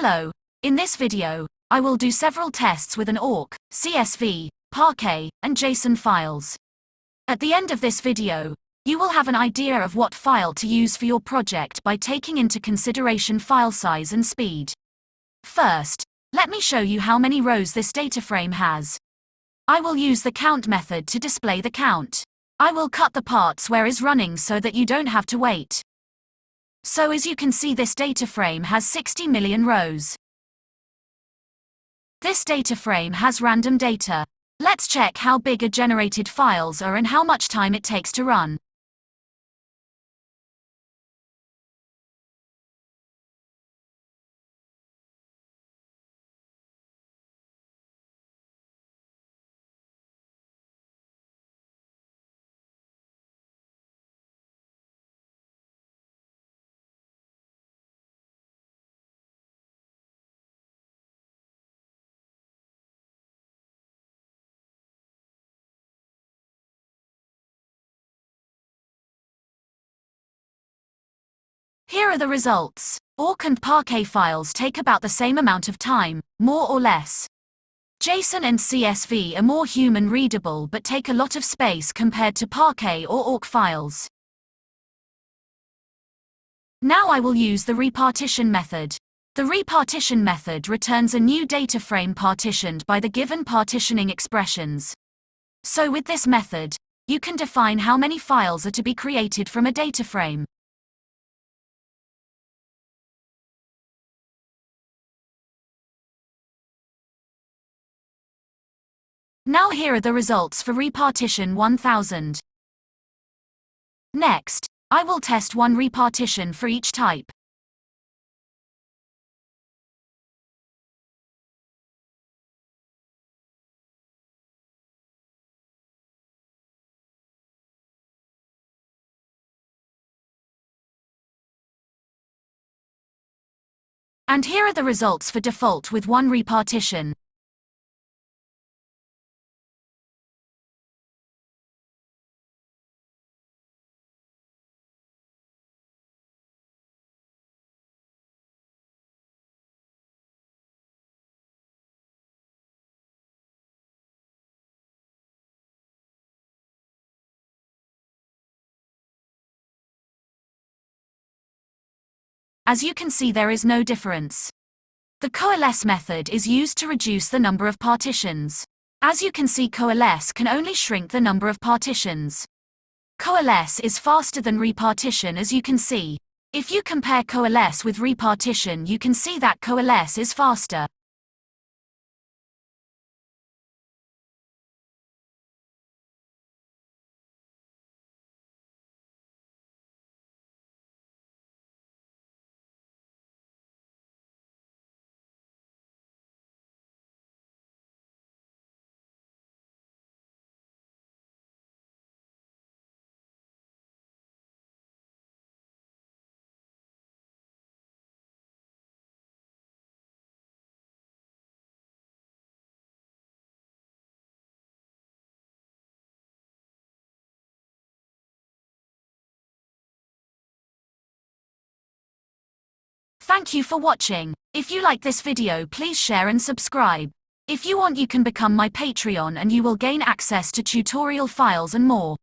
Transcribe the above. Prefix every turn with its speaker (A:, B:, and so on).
A: Hello. In this video, I will do several tests with an awk, CSV, parquet, and JSON files. At the end of this video, you will have an idea of what file to use for your project by taking into consideration file size and speed. First, let me show you how many rows this data frame has. I will use the count method to display the count. I will cut the parts where is running so that you don't have to wait. So as you can see, this data frame has 60 million rows. This data frame has random data. Let's check how big a generated files are and how much time it takes to run. Here are the results. Awk and parquet files take about the same amount of time, more or less. JSON and CSV are more human-readable but take a lot of space compared to parquet or awk files. Now I will use the repartition method. The repartition method returns a new data frame partitioned by the given partitioning expressions. So with this method, you can define how many files are to be created from a data frame. Now here are the results for repartition 1000. Next, I will test one repartition for each type. And here are the results for default with one repartition. As you can see, there is no difference. The coalesce method is used to reduce the number of partitions. As you can see, coalesce can only shrink the number of partitions. Coalesce is faster than repartition, as you can see. If you compare coalesce with repartition, you can see that coalesce is faster. Thank you for watching. If you like this video, please share and subscribe. If you want, you can become my Patreon and you will gain access to tutorial files and more.